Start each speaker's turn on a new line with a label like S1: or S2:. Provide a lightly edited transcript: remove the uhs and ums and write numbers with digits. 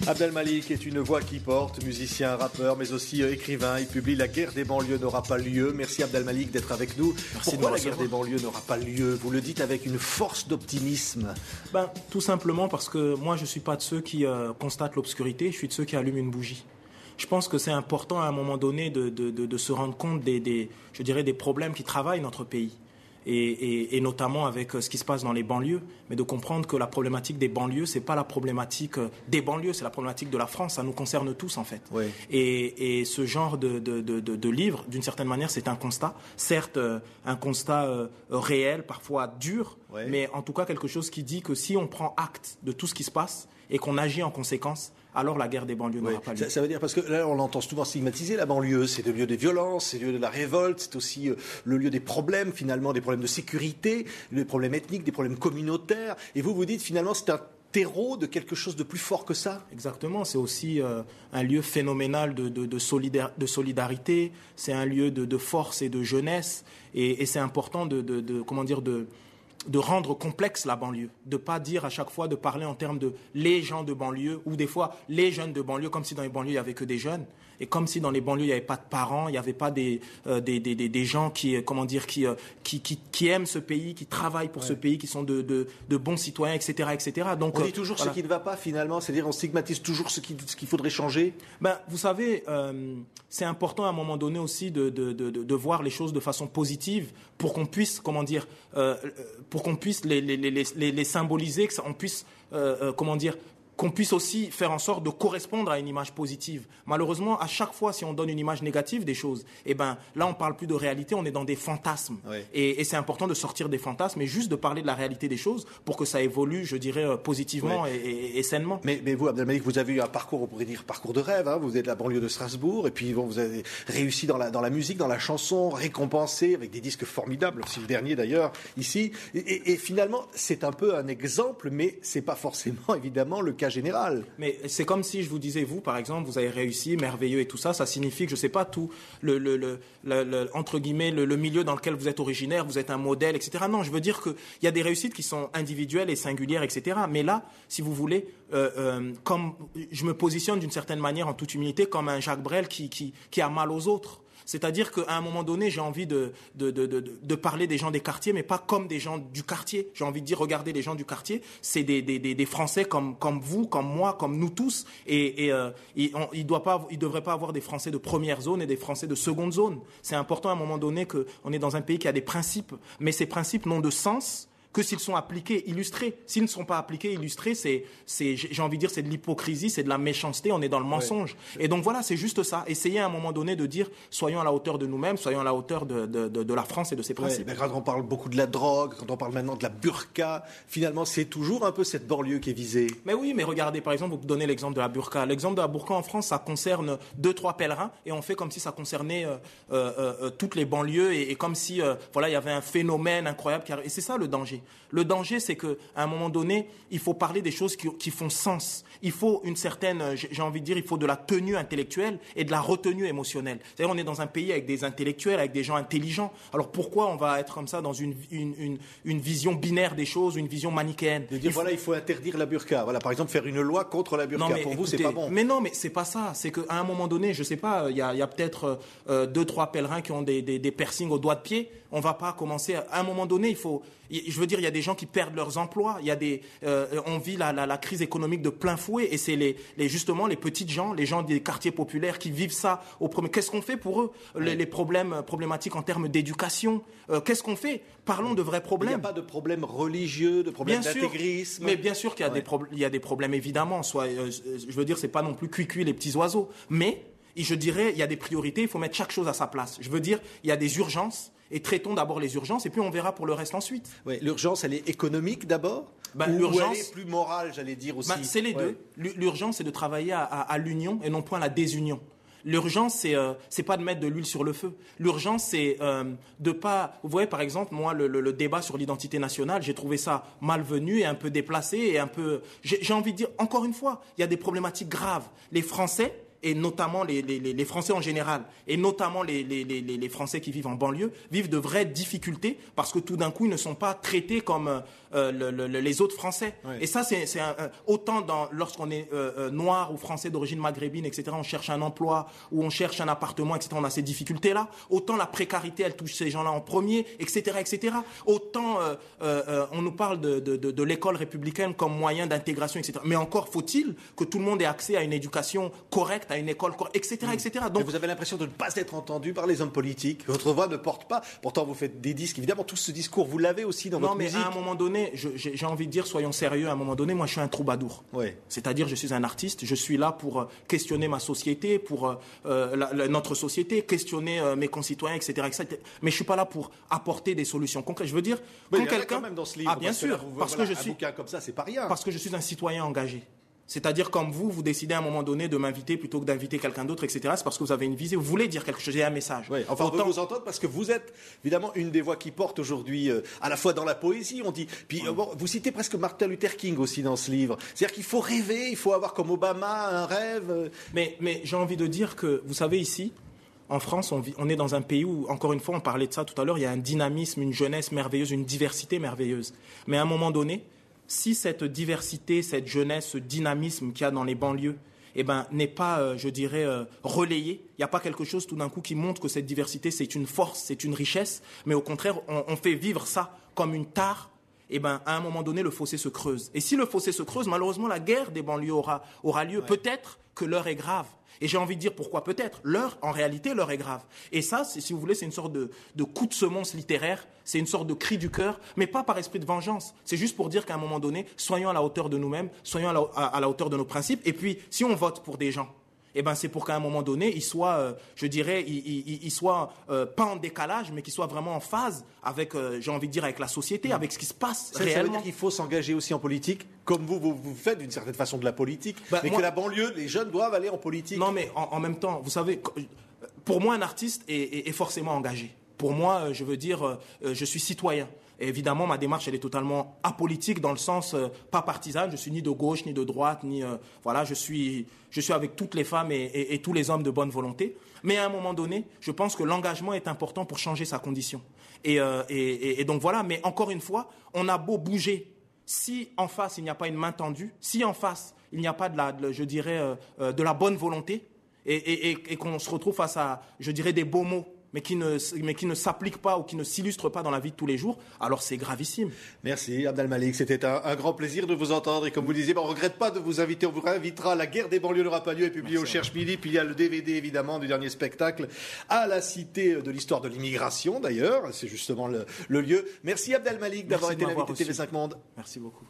S1: Abdel Malik est une voix qui porte, musicien, rappeur, mais aussi écrivain. Il publie La guerre des banlieues n'aura pas lieu. Merci Abdel Malik d'être avec nous.
S2: Merci.
S1: Pourquoi la guerre des banlieues n'aura pas lieu? Vous le dites avec une force d'optimisme.
S2: Tout simplement parce que moi je suis pas de ceux qui constatent l'obscurité, je suis de ceux qui allument une bougie. Je pense que c'est important à un moment donné de se rendre compte des problèmes qui travaillent notre pays. Et notamment avec ce qui se passe dans les banlieues, mais de comprendre que la problématique des banlieues, c'est pas la problématique des banlieues, c'est la problématique de la France, ça nous concerne tous en fait.
S1: Oui.
S2: Et ce genre de livre, d'une certaine manière, c'est un constat, certes un constat réel, parfois dur,
S1: oui,
S2: mais en tout cas quelque chose qui dit que si on prend acte de tout ce qui se passe et qu'on agit en conséquence, alors la guerre des banlieues n'aura pas lieu.
S1: Ça veut dire, parce que là, on entend souvent stigmatiser la banlieue. C'est le lieu des violences, c'est le lieu de la révolte, c'est aussi le lieu des problèmes, finalement, des problèmes de sécurité, des problèmes ethniques, des problèmes communautaires. Et vous dites, finalement, c'est un terreau de quelque chose de plus fort que ça.
S2: Exactement, c'est aussi un lieu phénoménal de solidarité, c'est un lieu de force et de jeunesse, et c'est important de rendre complexe la banlieue, de pas dire à chaque fois, de parler en termes de les gens de banlieue, ou des fois les jeunes de banlieue, comme si dans les banlieues il y avait que des jeunes, et comme si dans les banlieues il y avait pas de parents, il y avait pas des gens qui aiment ce pays, qui travaillent pour ce pays, qui sont de bons citoyens, etc., etc. Donc
S1: on dit toujours ce qui ne va pas finalement, c'est-à-dire on stigmatise toujours ce qu'il faudrait changer.
S2: Vous savez, c'est important à un moment donné aussi de voir les choses de façon positive pour qu'on puisse pour qu'on puisse les symboliser, qu'on puisse aussi faire en sorte de correspondre à une image positive. Malheureusement, à chaque fois, si on donne une image négative des choses, là, on parle plus de réalité, on est dans des fantasmes.
S1: Oui.
S2: Et c'est important de sortir des fantasmes et juste de parler de la réalité des choses pour que ça évolue, je dirais, positivement, oui, et sainement.
S1: Mais vous, Abdel Malik, vous avez eu un parcours, on pourrait dire, parcours de rêve, hein. Vous êtes de la banlieue de Strasbourg, et puis vous avez réussi dans la musique, dans la chanson, récompensé avec des disques formidables, aussi le dernier d'ailleurs, ici. Et finalement, c'est un peu un exemple, mais c'est pas forcément, évidemment, le cas général.
S2: Mais c'est comme si je vous disais, vous, par exemple, vous avez réussi, merveilleux et tout ça, ça signifie que, je sais pas, tout entre guillemets, le milieu dans lequel vous êtes originaire, vous êtes un modèle, etc. Non, je veux dire qu'il y a des réussites qui sont individuelles et singulières, etc. Mais là, si vous voulez, comme je me positionne d'une certaine manière, en toute humilité, comme un Jacques Brel qui a mal aux autres. C'est-à-dire qu'à un moment donné, j'ai envie de parler des gens des quartiers, mais pas comme des gens du quartier. J'ai envie de dire, regardez, les gens du quartier, c'est des Français comme vous, comme moi, comme nous tous. Et il devrait pas avoir des Français de première zone et des Français de seconde zone. C'est important à un moment donné qu'on est dans un pays qui a des principes, mais ces principes n'ont de sens que s'ils sont appliqués, illustrés. S'ils ne sont pas appliqués, illustrés, j'ai envie de dire, c'est de l'hypocrisie, c'est de la méchanceté, on est dans le mensonge. Ouais. Et donc voilà, c'est juste ça. Essayez à un moment donné de dire, soyons à la hauteur de nous-mêmes, soyons à la hauteur de la France et de ses principes.
S1: Ouais, quand on parle beaucoup de la drogue, quand on parle maintenant de la burqa, finalement, c'est toujours un peu cette banlieue qui est visée.
S2: Mais oui, mais regardez, par exemple, vous donnez l'exemple de la burqa. L'exemple de la burqa en France, ça concerne 2-3 pèlerins, et on fait comme si ça concernait toutes les banlieues, et comme si il y avait un phénomène incroyable. Et c'est ça le danger. Le danger, c'est qu'à un moment donné, il faut parler des choses qui font sens. Il faut une certaine, j'ai envie de dire, il faut de la tenue intellectuelle et de la retenue émotionnelle. C'est-à-dire, on est dans un pays avec des intellectuels, avec des gens intelligents. Alors pourquoi on va être comme ça dans une vision binaire des choses, une vision manichéenne?
S1: De dire, il faut interdire la burqa. Voilà, par exemple, faire une loi contre la burqa. Pour vous, c'est pas bon.
S2: Mais non, mais c'est pas ça. C'est qu'à un moment donné, je sais pas, il y a peut-être 2-3 pèlerins qui ont des piercings aux doigts de pied. On va pas commencer à un moment donné, je veux dire, il y a des gens qui perdent leurs emplois, on vit la crise économique de plein fouet, et c'est justement les petites gens, les gens des quartiers populaires qui vivent ça au premier. Qu'est-ce qu'on fait pour eux? Les problématiques en termes d'éducation, qu'est-ce qu'on fait? Parlons de vrais problèmes.
S1: Il n'y a pas de problèmes religieux, de problèmes d'intégrisme.
S2: Mais bien sûr qu'il y a il y a des problèmes, évidemment. Je veux dire, c'est pas non plus cuicui les petits oiseaux, mais je dirais, il y a des priorités, il faut mettre chaque chose à sa place. Je veux dire, il y a des urgences, et traitons d'abord les urgences, et puis on verra pour le reste ensuite.
S1: Oui, l'urgence, elle est économique d'abord, ou elle est plus morale, j'allais dire aussi.
S2: C'est les deux. L'urgence, c'est de travailler à l'union et non point à la désunion. L'urgence, c'est pas de mettre de l'huile sur le feu. L'urgence, c'est de pas. Vous voyez, par exemple, moi, le débat sur l'identité nationale, j'ai trouvé ça malvenu et un peu déplacé et un peu. J'ai envie de dire, encore une fois, il y a des problématiques graves. Les Français, et notamment les Français en général, et notamment les Français qui vivent en banlieue, vivent de vraies difficultés parce que tout d'un coup, ils ne sont pas traités comme les autres Français. Oui. Et ça, c'est autant lorsqu'on est noir ou français d'origine maghrébine, etc., on cherche un emploi ou on cherche un appartement, etc., on a ces difficultés-là. Autant la précarité, elle touche ces gens-là en premier, etc., etc. Autant on nous parle de l'école républicaine comme moyen d'intégration, etc. Mais encore faut-il que tout le monde ait accès à une éducation correcte, à une école correcte, etc., etc.
S1: Donc, vous avez l'impression de ne pas être entendu par les hommes politiques. Votre voix ne porte pas. Pourtant, vous faites des disques. Évidemment, tout ce discours, vous l'avez aussi dans votre musique.
S2: Non, mais à un moment donné, j'ai envie de dire, soyons sérieux. À un moment donné, moi, je suis un troubadour.
S1: Oui.
S2: C'est-à-dire, je suis un artiste. Je suis là pour questionner ma société, pour notre société, questionner mes concitoyens, etc., etc. Mais je suis pas là pour apporter des solutions concrètes. Je veux dire,
S1: quand quelqu'un, quand même dans ce livre,
S2: bien sûr, parce que je suis
S1: un bouquin comme ça, c'est pas rien.
S2: Parce que je suis un citoyen engagé. C'est-à-dire, comme vous décidez à un moment donné de m'inviter plutôt que d'inviter quelqu'un d'autre, etc. C'est parce que vous avez une visée, vous voulez dire quelque chose, il y a un message.
S1: Oui, enfin, on veut vous entendre parce que vous êtes évidemment une des voix qui porte aujourd'hui, à la fois dans la poésie, on dit. Puis bon, vous citez presque Martin Luther King aussi dans ce livre. C'est-à-dire qu'il faut rêver, il faut avoir comme Obama un rêve.
S2: Mais j'ai envie de dire que, vous savez, ici, en France, on est dans un pays où, encore une fois, on parlait de ça tout à l'heure, il y a un dynamisme, une jeunesse merveilleuse, une diversité merveilleuse. Mais à un moment donné, si cette diversité, cette jeunesse, ce dynamisme qu'il y a dans les banlieues, n'est pas, je dirais, relayé, il n'y a pas quelque chose tout d'un coup qui montre que cette diversité, c'est une force, c'est une richesse, mais au contraire, on fait vivre ça comme une tare, à un moment donné, le fossé se creuse. Et si le fossé se creuse, malheureusement, la guerre des banlieues aura lieu. Ouais. Peut-être que l'heure est grave. Et j'ai envie de dire pourquoi peut-être. En réalité, l'heure est grave. Et ça, si vous voulez, c'est une sorte de coup de semonce littéraire, c'est une sorte de cri du cœur, mais pas par esprit de vengeance. C'est juste pour dire qu'à un moment donné, soyons à la hauteur de nous-mêmes, soyons à la hauteur de nos principes. Et puis, si on vote pour des gens, c'est pour qu'à un moment donné, ils soient, ils soient pas en décalage, mais qu'ils soient vraiment en phase avec, j'ai envie de dire, avec la société, avec ce qui se passe réellement.
S1: Ça veut dire qu'il faut s'engager aussi en politique, comme vous faites d'une certaine façon de la politique, mais que la banlieue, les jeunes doivent aller en politique.
S2: Non, mais en même temps, vous savez, pour moi, un artiste est forcément engagé. Pour moi, je veux dire, je suis citoyen. Et évidemment, ma démarche, elle est totalement apolitique dans le sens pas partisane. Je suis ni de gauche, ni de droite, ni voilà. Je suis avec toutes les femmes et tous les hommes de bonne volonté. Mais à un moment donné, je pense que l'engagement est important pour changer sa condition. Et donc voilà. Mais encore une fois, on a beau bouger, si en face il n'y a pas une main tendue, si en face il n'y a pas de la bonne volonté, et qu'on se retrouve face à, je dirais, des beaux mots, mais qui ne s'appliquent pas ou qui ne s'illustrent pas dans la vie de tous les jours, alors c'est gravissime.
S1: Merci Abd al-Malik, c'était un grand plaisir de vous entendre. Et comme vous le disiez, on ne regrette pas de vous inviter. On vous réinvitera. La guerre des banlieues n'aura pas lieu, est publié au Cherche Midi. Puis il y a le DVD évidemment du dernier spectacle à la Cité de l'histoire de l'immigration d'ailleurs. C'est justement le lieu. Merci Abd al-Malik d'avoir été l'invité TV5 Monde.
S2: Merci beaucoup.